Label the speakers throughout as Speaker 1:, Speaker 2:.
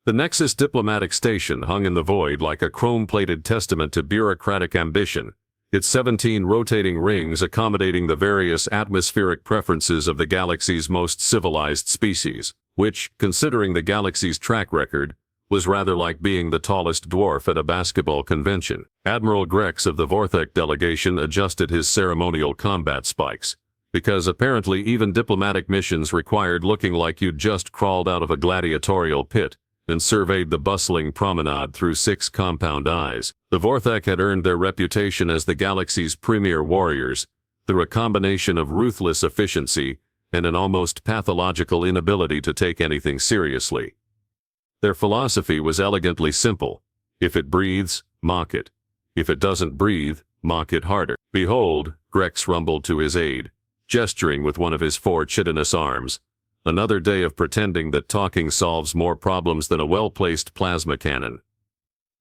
Speaker 1: The Nexus diplomatic station hung in the void like a chrome-plated testament to bureaucratic ambition, its 17 rotating rings accommodating the various atmospheric preferences of the galaxy's most civilized species, which, considering the galaxy's track record, was rather like being the tallest dwarf at a basketball convention. Admiral Grex of the Vorthek delegation adjusted his ceremonial combat spikes, because apparently even diplomatic missions required looking like you'd just crawled out of a gladiatorial pit, and surveyed the bustling promenade through 6 compound eyes. The Vorthek had earned their reputation as the galaxy's premier warriors, through a combination of ruthless efficiency and an almost pathological inability to take anything seriously. Their philosophy was elegantly simple. If it breathes, mock it. If it doesn't breathe, mock it harder. Behold, Grex rumbled to his aide, gesturing with one of his 4 chitinous arms. Another day of pretending that talking solves more problems than a well-placed plasma cannon.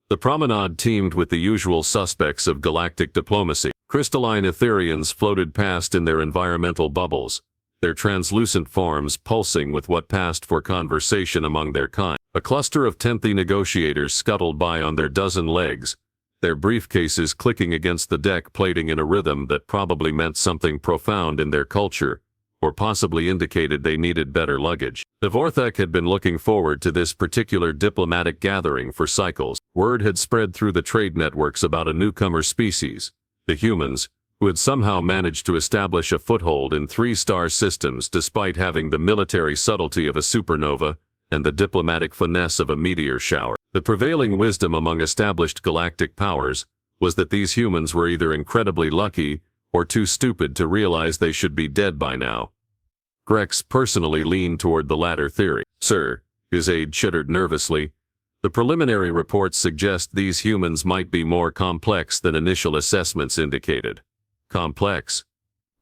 Speaker 1: The promenade teemed with the usual suspects of galactic diplomacy. Crystalline Etherians floated past in their environmental bubbles, their translucent forms pulsing with what passed for conversation among their kind. A cluster of tenthly negotiators scuttled by on their dozen legs, their briefcases clicking against the deck plating in a rhythm that probably meant something profound in their culture, or possibly indicated they needed better luggage. The Vorthek had been looking forward to this particular diplomatic gathering for cycles. Word had spread through the trade networks about a newcomer species, the humans, who had somehow managed to establish a foothold in 3-star systems despite having the military subtlety of a supernova and the diplomatic finesse of a meteor shower. The prevailing wisdom among established galactic powers was that these humans were either incredibly lucky or too stupid to realize they should be dead by now. Grex personally leaned toward the latter theory. Sir, his aide chittered nervously, the preliminary reports suggest these humans might be more complex than initial assessments indicated. Complex?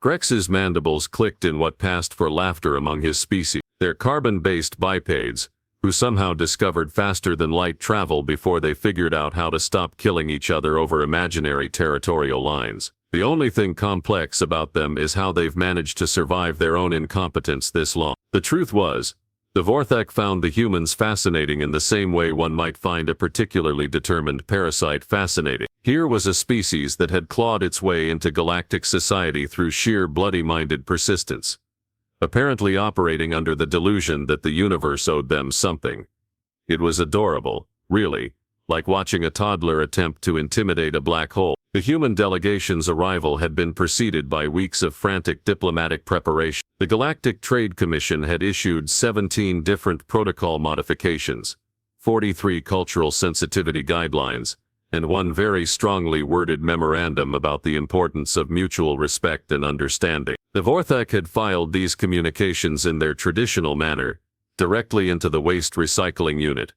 Speaker 1: Grex's mandibles clicked in what passed for laughter among his species. They're carbon-based bipeds, who somehow discovered faster-than-light travel before they figured out how to stop killing each other over imaginary territorial lines. The only thing complex about them is how they've managed to survive their own incompetence this long. The truth was, the Vorthek found the humans fascinating in the same way one might find a particularly determined parasite fascinating. Here was a species that had clawed its way into galactic society through sheer bloody-minded persistence, apparently operating under the delusion that the universe owed them something. It was adorable, really, like watching a toddler attempt to intimidate a black hole. The human delegation's arrival had been preceded by weeks of frantic diplomatic preparation. The Galactic Trade Commission had issued 17 different protocol modifications, 43 cultural sensitivity guidelines, and one very strongly worded memorandum about the importance of mutual respect and understanding. The Vorthek had filed these communications in their traditional manner, directly into the waste recycling unit.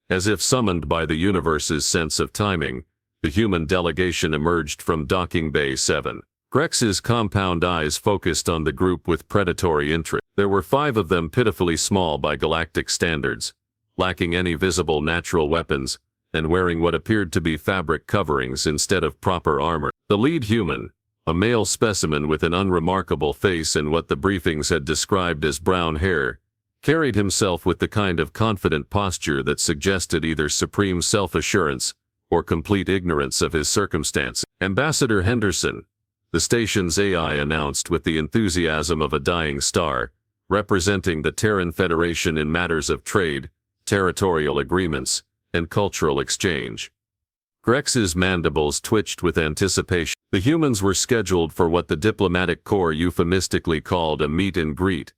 Speaker 1: As if summoned by the universe's sense of timing, the human delegation emerged from Docking Bay 7. Grex's compound eyes focused on the group with predatory interest. There were 5 of them pitifully small by galactic standards, lacking any visible natural weapons, and wearing what appeared to be fabric coverings instead of proper armor. The lead human, a male specimen with an unremarkable face and what the briefings had described as brown hair, carried himself with the kind of confident posture that suggested either supreme self-assurance or complete ignorance of his circumstances. Ambassador Henderson, the station's AI announced with the enthusiasm of a dying star, representing the Terran Federation in matters of trade, territorial agreements, and cultural exchange. Grex's mandibles twitched with anticipation. The humans were scheduled for what the diplomatic corps euphemistically called a meet and greet,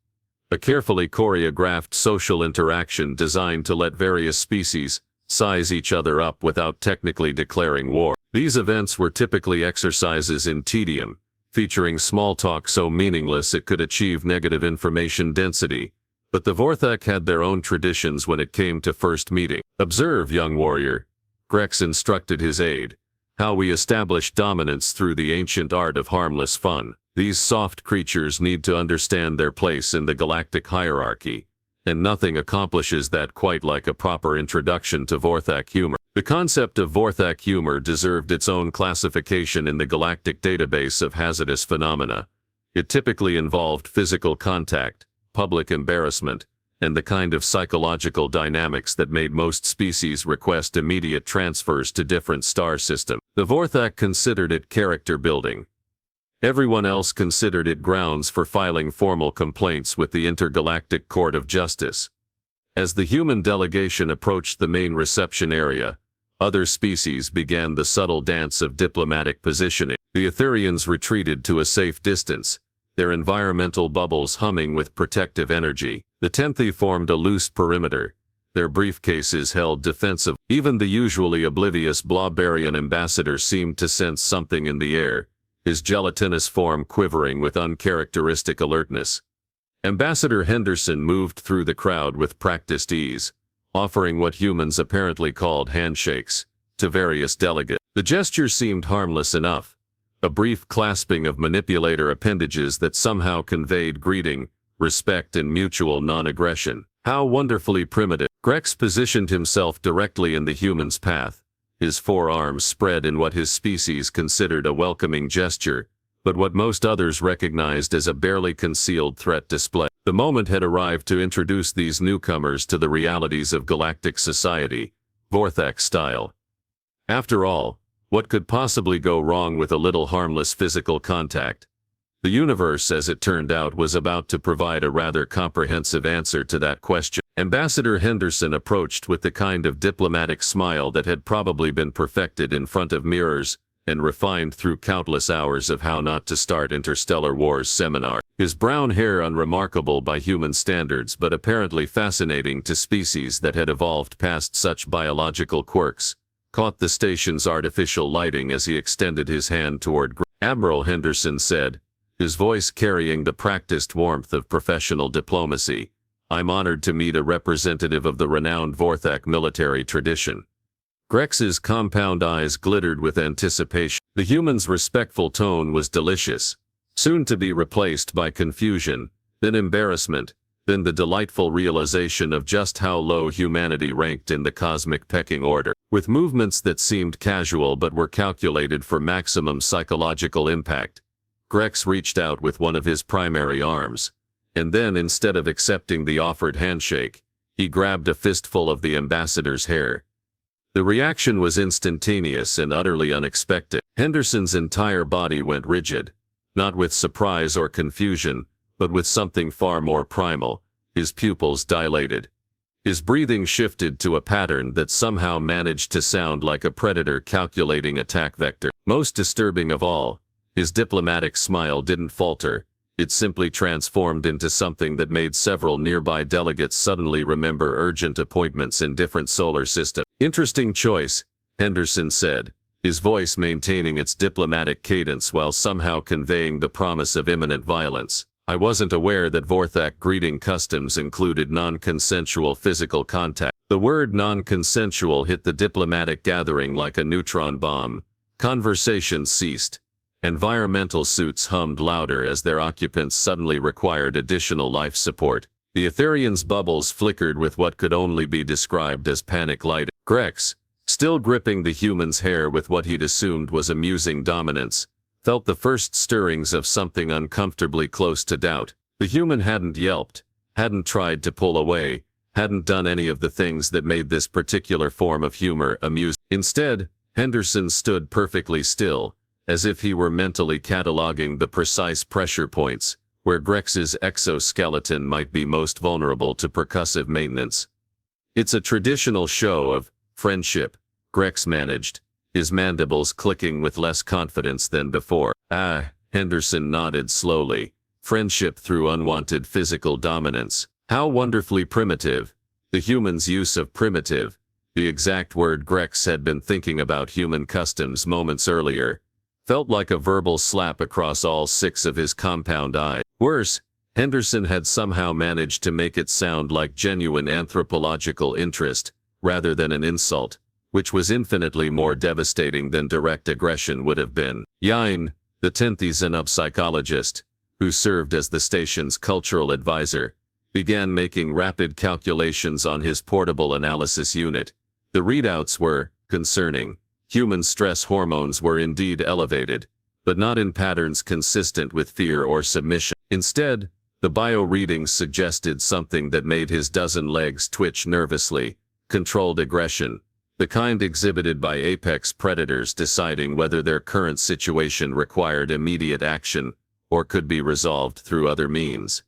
Speaker 1: a carefully choreographed social interaction designed to let various species size each other up without technically declaring war. These events were typically exercises in tedium, featuring small talk so meaningless it could achieve negative information density, but the Vorthek had their own traditions when it came to first meeting. Observe, young warrior, Grex instructed his aide, how we establish dominance through the ancient art of harmless fun. These soft creatures need to understand their place in the galactic hierarchy, and nothing accomplishes that quite like a proper introduction to Vorthek humor. The concept of Vorthek humor deserved its own classification in the galactic database of hazardous phenomena. It typically involved physical contact, public embarrassment, and the kind of psychological dynamics that made most species request immediate transfers to different star systems. The Vorthak considered it character building. Everyone else considered it grounds for filing formal complaints with the Intergalactic Court of Justice. As the human delegation approached the main reception area, other species began the subtle dance of diplomatic positioning. The Etherians retreated to a safe distance, their environmental bubbles humming with protective energy. The Tenthi formed a loose perimeter, their briefcases held defensive. Even the usually oblivious Blobarian ambassador seemed to sense something in the air, his gelatinous form quivering with uncharacteristic alertness. Ambassador Henderson moved through the crowd with practiced ease, offering what humans apparently called handshakes to various delegates. The gesture seemed harmless enough, a brief clasping of manipulator appendages that somehow conveyed greeting, respect, and mutual non-aggression. How wonderfully primitive. Grex positioned himself directly in the human's path, his forearms spread in what his species considered a welcoming gesture, but what most others recognized as a barely concealed threat display. The moment had arrived to introduce these newcomers to the realities of galactic society, Vorthak style. After all, what could possibly go wrong with a little harmless physical contact? The universe, as it turned out, was about to provide a rather comprehensive answer to that question. Ambassador Henderson approached with the kind of diplomatic smile that had probably been perfected in front of mirrors and refined through countless hours of How Not to Start Interstellar Wars seminar. His brown hair, unremarkable by human standards but apparently fascinating to species that had evolved past such biological quirks, caught the station's artificial lighting as he extended his hand toward Admiral Henderson said, his voice carrying the practiced warmth of professional diplomacy. I'm honored to meet a representative of the renowned Vorthak military tradition. Grex's compound eyes glittered with anticipation. The human's respectful tone was delicious, soon to be replaced by confusion, then embarrassment, then the delightful realization of just how low humanity ranked in the cosmic pecking order. With movements that seemed casual but were calculated for maximum psychological impact, Grex reached out with one of his primary arms, and then, instead of accepting the offered handshake, he grabbed a fistful of the ambassador's hair. The reaction was instantaneous and utterly unexpected. Henderson's entire body went rigid, not with surprise or confusion, but with something far more primal. His pupils dilated. His breathing shifted to a pattern that somehow managed to sound like a predator calculating attack vector. Most disturbing of all, his diplomatic smile didn't falter. It simply transformed into something that made several nearby delegates suddenly remember urgent appointments in different solar systems. Interesting choice, Henderson said, his voice maintaining its diplomatic cadence while somehow conveying the promise of imminent violence. I wasn't aware that Vorthak greeting customs included non-consensual physical contact. The word non-consensual hit the diplomatic gathering like a neutron bomb. Conversation ceased. Environmental suits hummed louder as their occupants suddenly required additional life support. The Etherians' bubbles flickered with what could only be described as panic lighting. Grex, still gripping the human's hair with what he'd assumed was amusing dominance, felt the first stirrings of something uncomfortably close to doubt. The human hadn't yelped, hadn't tried to pull away, hadn't done any of the things that made this particular form of humor amusing. Instead, Henderson stood perfectly still, as if he were mentally cataloging the precise pressure points where Grex's exoskeleton might be most vulnerable to percussive maintenance. It's a traditional show of friendship, Grex managed, his mandibles clicking with less confidence than before. Henderson nodded slowly. Friendship through unwanted physical dominance. How wonderfully primitive. The human's use of primitive, the exact word Grex had been thinking about human customs moments earlier, felt like a verbal slap across all six of his compound eyes. Worse, Henderson had somehow managed to make it sound like genuine anthropological interest, rather than an insult, which was infinitely more devastating than direct aggression would have been. Yain, the Tenthi Zenub psychologist, who served as the station's cultural advisor, began making rapid calculations on his portable analysis unit. The readouts were concerning. Human stress hormones were indeed elevated, but not in patterns consistent with fear or submission. Instead, The bio readings suggested something that made his dozen legs twitch nervously, controlled aggression, the kind exhibited by apex predators deciding whether their current situation required immediate action or could be resolved through other means.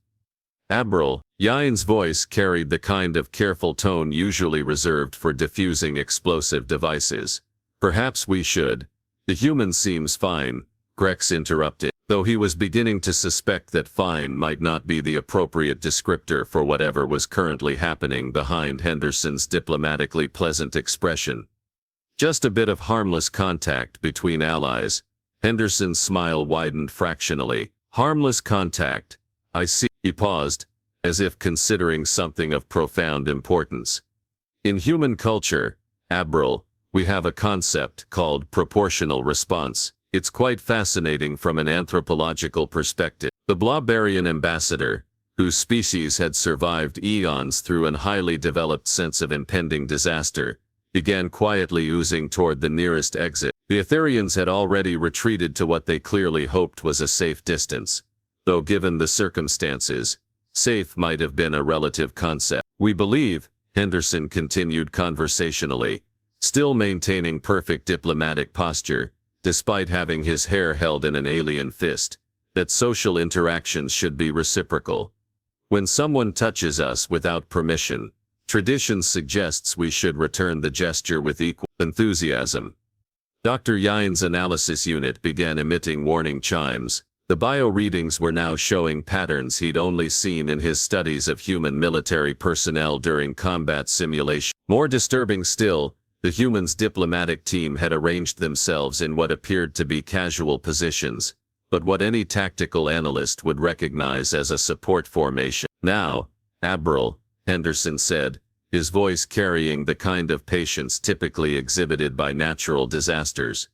Speaker 1: Admiral Yin's voice carried the kind of careful tone usually reserved for diffusing explosive devices. Perhaps we should. The human seems fine, Grex interrupted, though he was beginning to suspect that fine might not be the appropriate descriptor for whatever was currently happening behind Henderson's diplomatically pleasant expression. Just a bit of harmless contact between allies. Henderson's smile widened fractionally. Harmless contact. I see. He paused, as if considering something of profound importance. In human culture, Admiral, we have a concept called proportional response. It's quite fascinating from an anthropological perspective. The Blobarian ambassador, whose species had survived eons through an highly developed sense of impending disaster, began quietly oozing toward the nearest exit. The Etherians had already retreated to what they clearly hoped was a safe distance, though given the circumstances, safe might have been a relative concept. We believe, Henderson continued conversationally, still maintaining perfect diplomatic posture, despite having his hair held in an alien fist, that social interactions should be reciprocal. When someone touches us without permission, tradition suggests we should return the gesture with equal enthusiasm. Dr. Yin's analysis unit began emitting warning chimes. The bio readings were now showing patterns he'd only seen in his studies of human military personnel during combat simulation. More disturbing still, the humans' diplomatic team had arranged themselves in what appeared to be casual positions, but what any tactical analyst would recognize as a support formation. Now, Admiral, Henderson said, his voice carrying the kind of patience typically exhibited by natural disasters.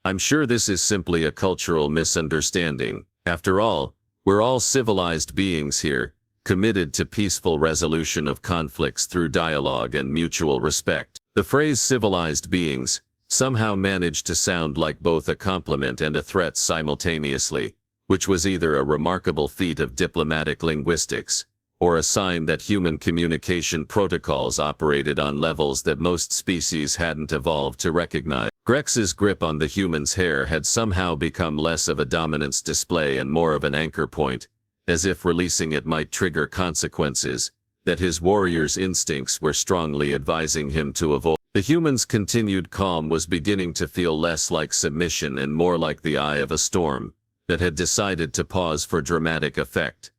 Speaker 1: I'm sure this is simply a cultural misunderstanding. After all, we're all civilized beings here, committed to peaceful resolution of conflicts through dialogue and mutual respect. The phrase civilized beings somehow managed to sound like both a compliment and a threat simultaneously, which was either a remarkable feat of diplomatic linguistics, or a sign that human communication protocols operated on levels that most species hadn't evolved to recognize. Grex's grip on the human's hair had somehow become less of a dominance display and more of an anchor point, as if releasing it might trigger consequences that his warrior's instincts were strongly advising him to avoid. The human's continued calm was beginning to feel less like submission and more like the eye of a storm that had decided to pause for dramatic effect.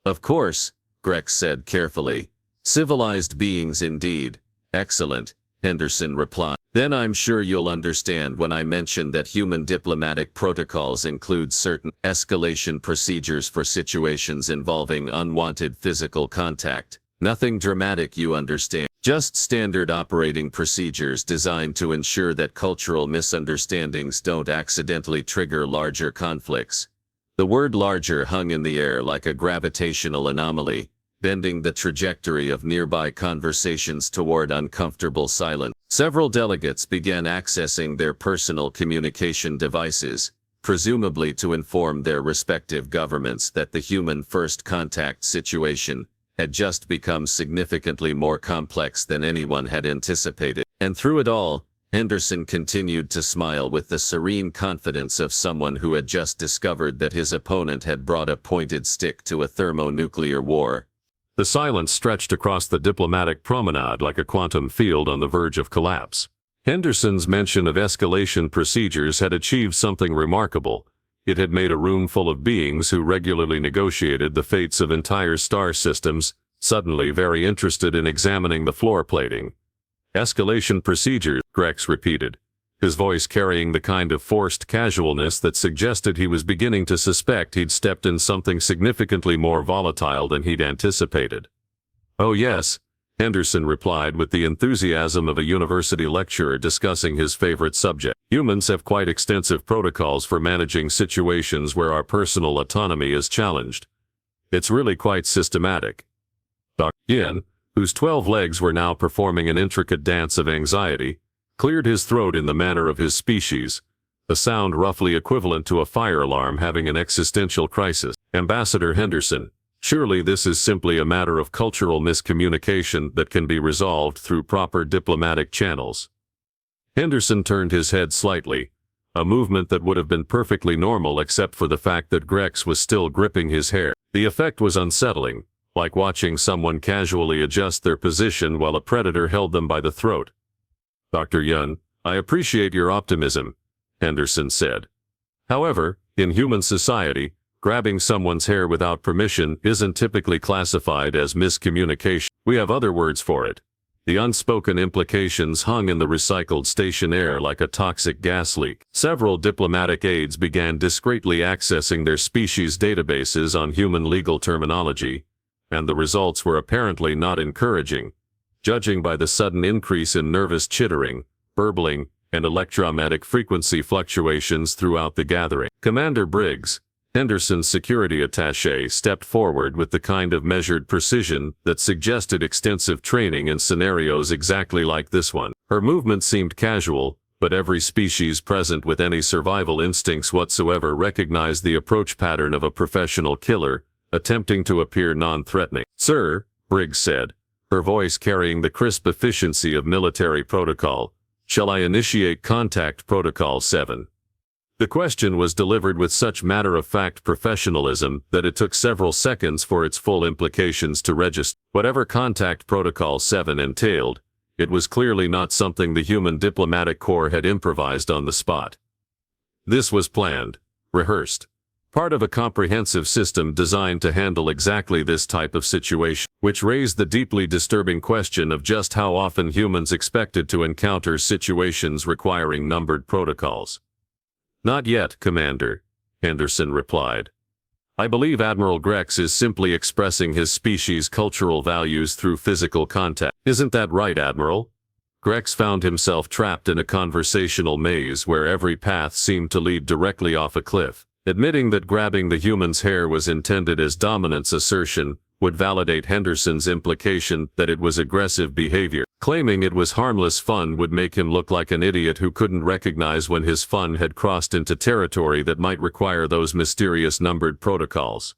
Speaker 1: Of course, Grex said carefully. Civilized beings indeed. Excellent, Henderson replied. Then I'm sure you'll understand when I mention that human diplomatic protocols include certain escalation procedures for situations involving unwanted physical contact. Nothing dramatic, you understand. Just standard operating procedures designed to ensure that cultural misunderstandings don't accidentally trigger larger conflicts. The word larger hung in the air like a gravitational anomaly, bending the trajectory of nearby conversations toward uncomfortable silence. Several delegates began accessing their personal communication devices, presumably to inform their respective governments that the human first contact situation had just become significantly more complex than anyone had anticipated. And through it all, Henderson continued to smile with the serene confidence of someone who had just discovered that his opponent had brought a pointed stick to a thermonuclear war. The silence stretched across the diplomatic promenade like a quantum field on the verge of collapse. Henderson's mention of escalation procedures had achieved something remarkable. It had made a room full of beings who regularly negotiated the fates of entire star systems, suddenly very interested in examining the floor plating. Escalation procedures, Grex repeated, his voice carrying the kind of forced casualness that suggested he was beginning to suspect he'd stepped in something significantly more volatile than he'd anticipated. Oh yes, Henderson replied with the enthusiasm of a university lecturer discussing his favorite subject. Humans have quite extensive protocols for managing situations where our personal autonomy is challenged. It's really quite systematic. Dr. Yin, whose 12 legs were now performing an intricate dance of anxiety, cleared his throat in the manner of his species, a sound roughly equivalent to a fire alarm having an existential crisis. Ambassador Henderson, Surely this is simply a matter of cultural miscommunication that can be resolved through proper diplomatic channels. Henderson turned his head slightly, a movement that would have been perfectly normal except for the fact that Grex was still gripping his hair. The effect was unsettling, like watching someone casually adjust their position while a predator held them by the throat. "Dr. Yun, I appreciate your optimism," Henderson said. "However, in human society, grabbing someone's hair without permission isn't typically classified as miscommunication. We have other words for it." The unspoken implications hung in the recycled station air like a toxic gas leak. Several diplomatic aides began discreetly accessing their species databases on human legal terminology, and the results were apparently not encouraging, judging by the sudden increase in nervous chittering, burbling, and electromagnetic frequency fluctuations throughout the gathering. Commander Briggs, Henderson's security attaché, stepped forward with the kind of measured precision that suggested extensive training in scenarios exactly like this one. Her movement seemed casual, but every species present with any survival instincts whatsoever recognized the approach pattern of a professional killer, attempting to appear non-threatening. "Sir," Briggs said, her voice carrying the crisp efficiency of military protocol, "shall I initiate Contact Protocol 7? The question was delivered with such matter-of-fact professionalism that it took several seconds for its full implications to register. Whatever Contact Protocol 7 entailed, it was clearly not something the human diplomatic corps had improvised on the spot. This was planned, rehearsed, part of a comprehensive system designed to handle exactly this type of situation, which raised the deeply disturbing question of just how often humans expected to encounter situations requiring numbered protocols. "Not yet, Commander," Henderson replied. "I believe Admiral Grex is simply expressing his species' cultural values through physical contact." "Isn't that right, Admiral?" Grex found himself trapped in a conversational maze where every path seemed to lead directly off a cliff. Admitting that grabbing the human's hair was intended as dominance assertion would validate Henderson's implication that it was aggressive behavior. Claiming it was harmless fun would make him look like an idiot who couldn't recognize when his fun had crossed into territory that might require those mysterious numbered protocols.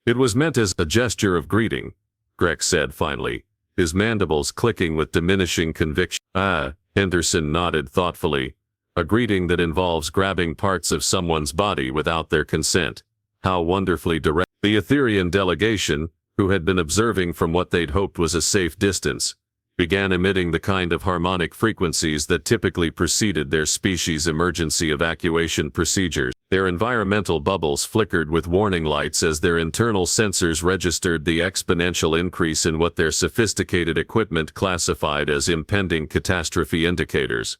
Speaker 1: "It was meant as a gesture of greeting," Grex said finally, his mandibles clicking with diminishing conviction. "Ah," Henderson nodded thoughtfully, "a greeting that involves grabbing parts of someone's body without their consent. How wonderfully direct." The Etherian delegation, who had been observing from what they'd hoped was a safe distance, began emitting the kind of harmonic frequencies that typically preceded their species' emergency evacuation procedures. Their environmental bubbles flickered with warning lights as their internal sensors registered the exponential increase in what their sophisticated equipment classified as impending catastrophe indicators.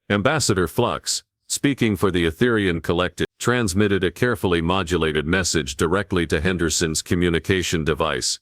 Speaker 1: Ambassador Flux, speaking for the Etherian Collective, transmitted a carefully modulated message directly to Henderson's communication device.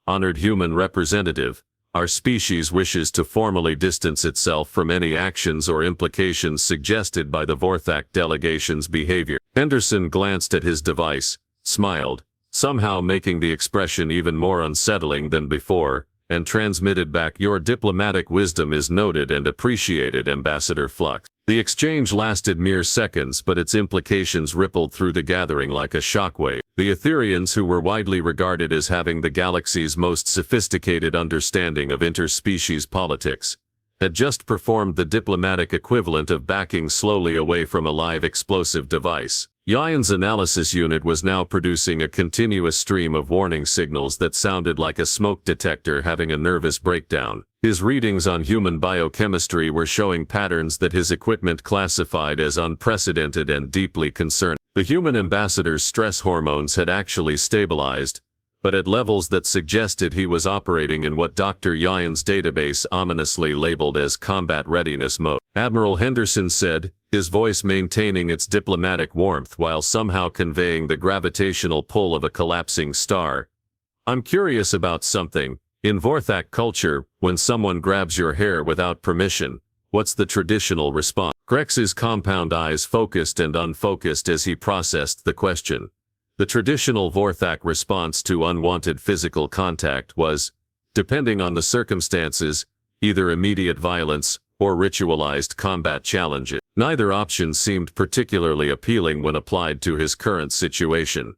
Speaker 1: "Honored human representative, our species wishes to formally distance itself from any actions or implications suggested by the Vorthak delegation's behavior." Henderson glanced at his device, smiled, somehow making the expression even more unsettling than before, and transmitted back, "Your diplomatic wisdom is noted and appreciated, Ambassador Flux." The exchange lasted mere seconds, but its implications rippled through the gathering like a shockwave. The Etherians, who were widely regarded as having the galaxy's most sophisticated understanding of interspecies politics, had just performed the diplomatic equivalent of backing slowly away from a live explosive device. Yion's analysis unit was now producing a continuous stream of warning signals that sounded like a smoke detector having a nervous breakdown. His readings on human biochemistry were showing patterns that his equipment classified as unprecedented and deeply concerning. The human ambassador's stress hormones had actually stabilized, but at levels that suggested he was operating in what Dr. Yion's database ominously labeled as combat readiness mode. Admiral Henderson said, his voice maintaining its diplomatic warmth while somehow conveying the gravitational pull of a collapsing star. "I'm curious about something. In Vorthak culture, when someone grabs your hair without permission, what's the traditional response?" Grex's compound eyes focused and unfocused as he processed the question. The traditional Vorthak response to unwanted physical contact was, depending on the circumstances, either immediate violence or ritualized combat challenges. Neither option seemed particularly appealing when applied to his current situation.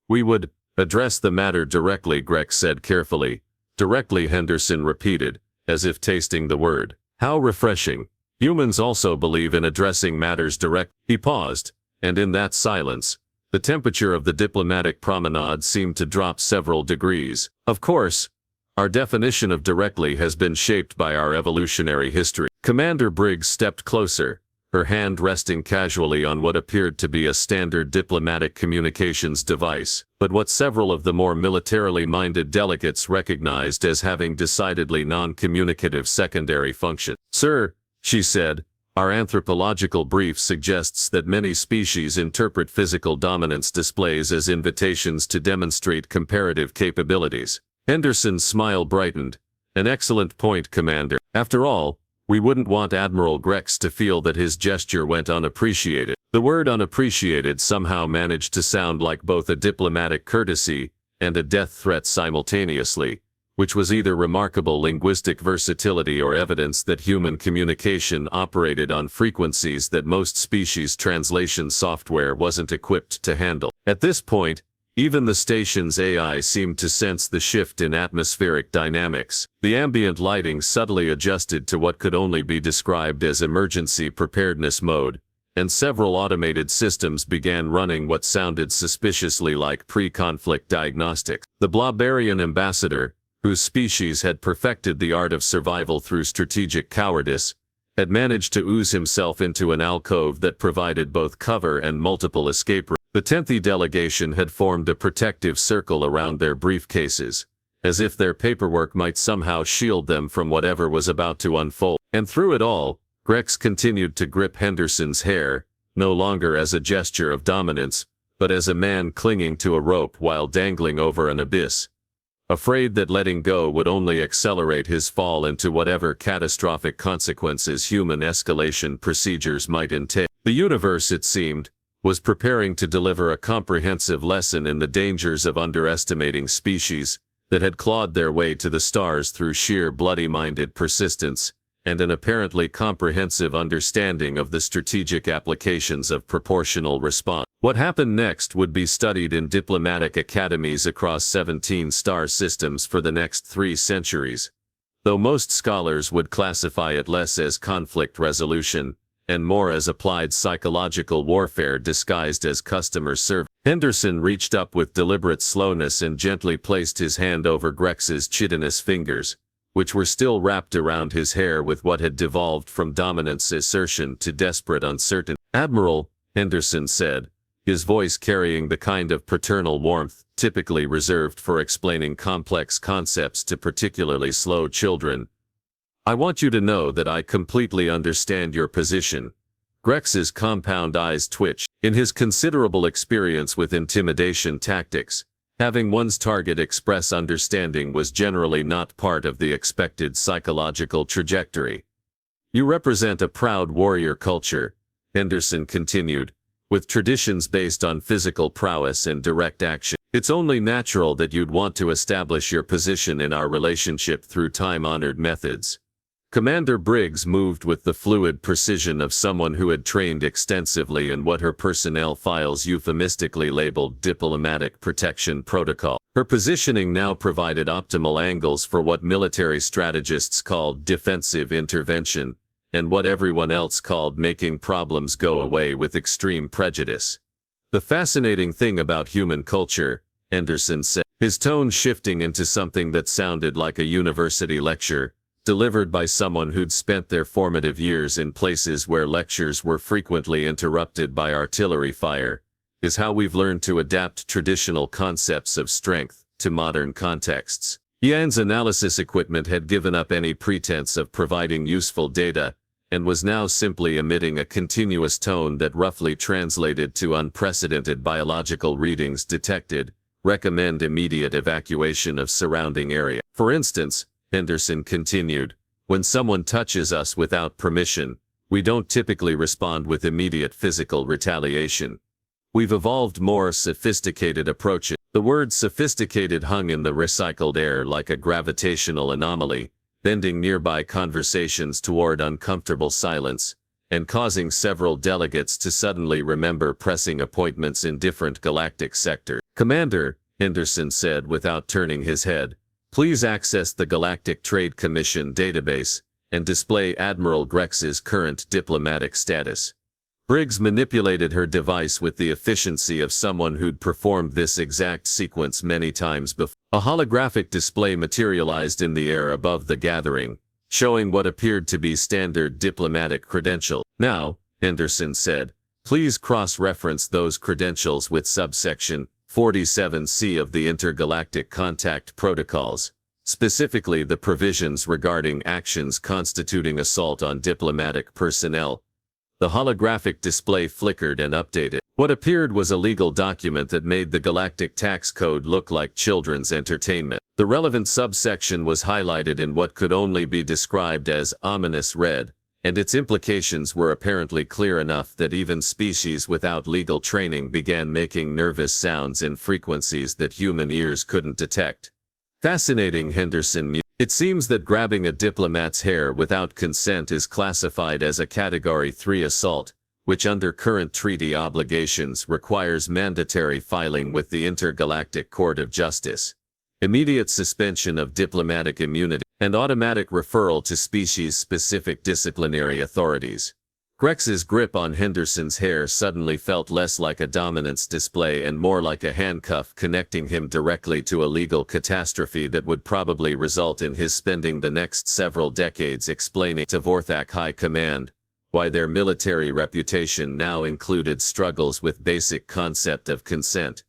Speaker 1: "We would Address the matter directly, Grex said carefully. Directly, Henderson repeated, as if tasting the word. How refreshing. Humans also believe in addressing matters direct. He paused, and in that silence, the temperature of the diplomatic promenade seemed to drop several degrees. Of course, our definition of directly has been shaped by our evolutionary history. Commander Briggs stepped closer, her hand resting casually on what appeared to be a standard diplomatic communications device, but what several of the more militarily minded delegates recognized as having decidedly non-communicative secondary function. Sir, she said, our anthropological brief suggests that many species interpret physical dominance displays as invitations to demonstrate comparative capabilities. Henderson's smile brightened. An excellent point, Commander. After all, we wouldn't want Admiral Grex to feel that his gesture went unappreciated. The word unappreciated somehow managed to sound like both a diplomatic courtesy and a death threat simultaneously, which was either remarkable linguistic versatility or evidence that human communication operated on frequencies that most species translation software wasn't equipped to handle. At this point, even the station's AI seemed to sense the shift in atmospheric dynamics. The ambient lighting subtly adjusted to what could only be described as emergency preparedness mode, and several automated systems began running what sounded suspiciously like pre-conflict diagnostics. The Blobarian ambassador, whose species had perfected the art of survival through strategic cowardice, had managed to ooze himself into an alcove that provided both cover and multiple escape routes. The 10th delegation had formed a protective circle around their briefcases, as if their paperwork might somehow shield them from whatever was about to unfold. And through it all, Grex continued to grip Henderson's hair, no longer as a gesture of dominance, but as a man clinging to a rope while dangling over an abyss, afraid that letting go would only accelerate his fall into whatever catastrophic consequences human escalation procedures might entail. The universe, it seemed, was preparing to deliver a comprehensive lesson in the dangers of underestimating species that had clawed their way to the stars through sheer bloody-minded persistence, and an apparently comprehensive understanding of the strategic applications of proportional response. What happened next would be studied in diplomatic academies across 17 star systems for the next 3 centuries, though most scholars would classify it less as conflict resolution, and more as applied psychological warfare disguised as customer service. Henderson reached up with deliberate slowness and gently placed his hand over Grex's chitinous fingers, which were still wrapped around his hair with what had devolved from dominance assertion to desperate uncertainty. Admiral, Henderson said, his voice carrying the kind of paternal warmth typically reserved for explaining complex concepts to particularly slow children. I want you to know that I completely understand your position. Grex's compound eyes twitched. In his considerable experience with intimidation tactics, having one's target express understanding was generally not part of the expected psychological trajectory. You represent a proud warrior culture, Henderson continued, with traditions based on physical prowess and direct action. It's only natural that you'd want to establish your position in our relationship through time-honored methods. Commander Briggs moved with the fluid precision of someone who had trained extensively in what her personnel files euphemistically labeled diplomatic protection protocol. Her positioning now provided optimal angles for what military strategists called defensive intervention, and what everyone else called making problems go away with extreme prejudice. The fascinating thing about human culture, Henderson said, his tone shifting into something that sounded like a university lecture, delivered by someone who'd spent their formative years in places where lectures were frequently interrupted by artillery fire, is how we've learned to adapt traditional concepts of strength to modern contexts. Yan's analysis equipment had given up any pretense of providing useful data, and was now simply emitting a continuous tone that roughly translated to unprecedented biological readings detected, recommend immediate evacuation of surrounding area. For instance, Henderson continued, when someone touches us without permission, we don't typically respond with immediate physical retaliation. We've evolved more sophisticated approaches. The word sophisticated hung in the recycled air like a gravitational anomaly, bending nearby conversations toward uncomfortable silence, and causing several delegates to suddenly remember pressing appointments in different galactic sectors. Commander, Henderson said without turning his head. Please access the Galactic Trade Commission database and display Admiral Grex's current diplomatic status. Briggs manipulated her device with the efficiency of someone who'd performed this exact sequence many times before. A holographic display materialized in the air above the gathering, showing what appeared to be standard diplomatic credentials. Now, Henderson said, please cross-reference those credentials with subsection 47C of the Intergalactic Contact Protocols, specifically the provisions regarding actions constituting assault on diplomatic personnel. The holographic display flickered and updated. What appeared was a legal document that made the Galactic Tax Code look like children's entertainment. The relevant subsection was highlighted in what could only be described as ominous red, and its implications were apparently clear enough that even species without legal training began making nervous sounds in frequencies that human ears couldn't detect. Fascinating, Henderson mused. It seems that grabbing a diplomat's hair without consent is classified as a Category 3 assault, which under current treaty obligations requires mandatory filing with the Intergalactic Court of Justice, immediate suspension of diplomatic immunity, and automatic referral to species-specific disciplinary authorities. Grex's grip on Henderson's hair suddenly felt less like a dominance display and more like a handcuff connecting him directly to a legal catastrophe that would probably result in his spending the next several decades explaining to Vorthak High Command why their military reputation now included struggles with basic concept of consent.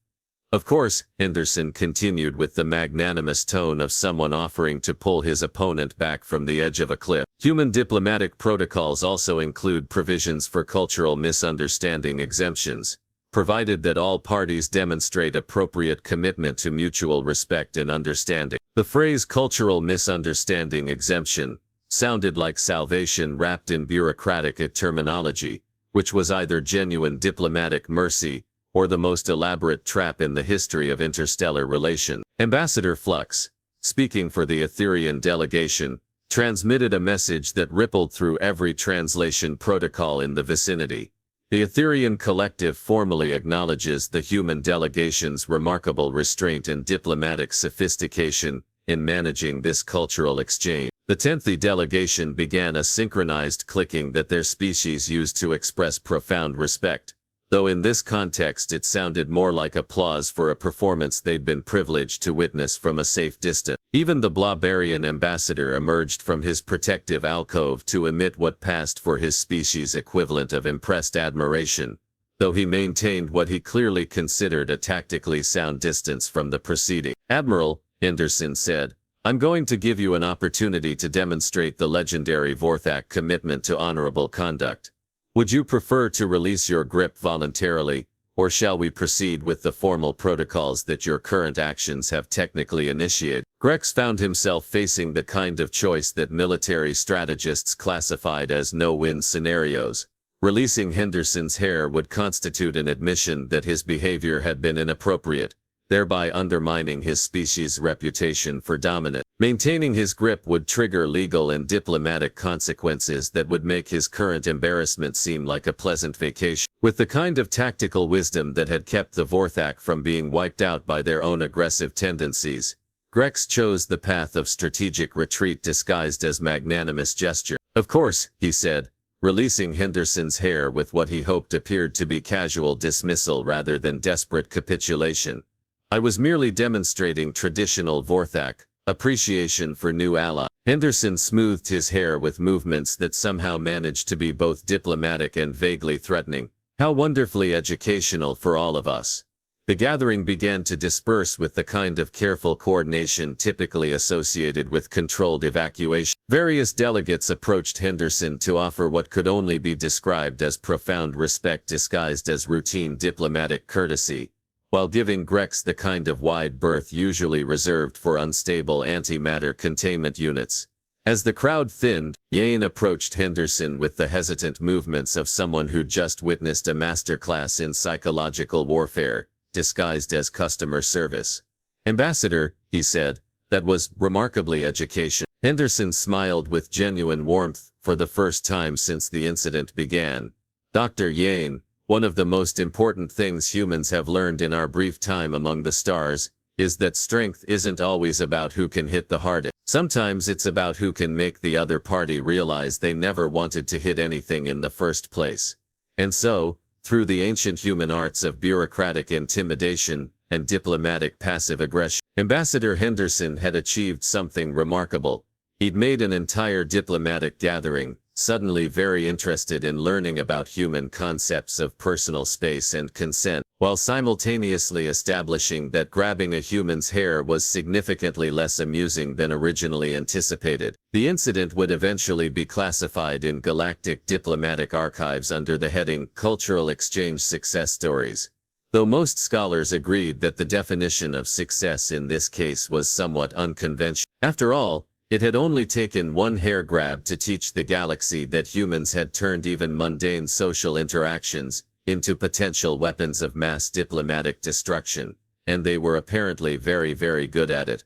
Speaker 1: Of course, Henderson continued with the magnanimous tone of someone offering to pull his opponent back from the edge of a cliff. Human diplomatic protocols also include provisions for cultural misunderstanding exemptions, provided that all parties demonstrate appropriate commitment to mutual respect and understanding. The phrase cultural misunderstanding exemption sounded like salvation wrapped in bureaucratic terminology, which was either genuine diplomatic mercy or the most elaborate trap in the history of interstellar relations. Ambassador Flux, speaking for the Etherian delegation, transmitted a message that rippled through every translation protocol in the vicinity. The Etherian Collective formally acknowledges the human delegation's remarkable restraint and diplomatic sophistication in managing this cultural exchange. The 10th delegation began a synchronized clicking that their species used to express profound respect, though in this context it sounded more like applause for a performance they'd been privileged to witness from a safe distance. Even the Blobarian ambassador emerged from his protective alcove to emit what passed for his species' equivalent of impressed admiration, though he maintained what he clearly considered a tactically sound distance from the proceeding. Admiral, Henderson said, I'm going to give you an opportunity to demonstrate the legendary Vorthak commitment to honorable conduct. Would you prefer to release your grip voluntarily, or shall we proceed with the formal protocols that your current actions have technically initiated? Grex found himself facing the kind of choice that military strategists classified as no-win scenarios. Releasing Henderson's hair would constitute an admission that his behavior had been inappropriate, thereby undermining his species' reputation for dominance. Maintaining his grip would trigger legal and diplomatic consequences that would make his current embarrassment seem like a pleasant vacation. With the kind of tactical wisdom that had kept the Vorthak from being wiped out by their own aggressive tendencies, Grex chose the path of strategic retreat disguised as magnanimous gesture. Of course, he said, releasing Henderson's hair with what he hoped appeared to be casual dismissal rather than desperate capitulation. I was merely demonstrating traditional Vorthak appreciation for new ally. Henderson smoothed his hair with movements that somehow managed to be both diplomatic and vaguely threatening. How wonderfully educational for all of us. The gathering began to disperse with the kind of careful coordination typically associated with controlled evacuation. Various delegates approached Henderson to offer what could only be described as profound respect disguised as routine diplomatic courtesy, while giving Grex the kind of wide berth usually reserved for unstable antimatter containment units. As the crowd thinned, Yane approached Henderson with the hesitant movements of someone who'd just witnessed a masterclass in psychological warfare, disguised as customer service. Ambassador, he said, that was remarkably educational. Henderson smiled with genuine warmth for the first time since the incident began. Dr. Yane, one of the most important things humans have learned in our brief time among the stars
Speaker 2: is that strength isn't always about who can hit the hardest. Sometimes it's about who can make the other party realize they never wanted to hit anything in the first place. And so, through the ancient human arts of bureaucratic intimidation and diplomatic passive aggression, Ambassador Henderson had achieved something remarkable. He'd made an entire diplomatic gathering suddenly very interested in learning about human concepts of personal space and consent, while simultaneously establishing that grabbing a human's hair was significantly less amusing than originally anticipated. The incident would eventually be classified in Galactic diplomatic archives under the heading Cultural Exchange Success Stories. Though most scholars agreed that the definition of success in this case was somewhat unconventional. After all, it had only taken one hair grab to teach the galaxy that humans had turned even mundane social interactions into potential weapons of mass diplomatic destruction, and they were apparently very, very good at it.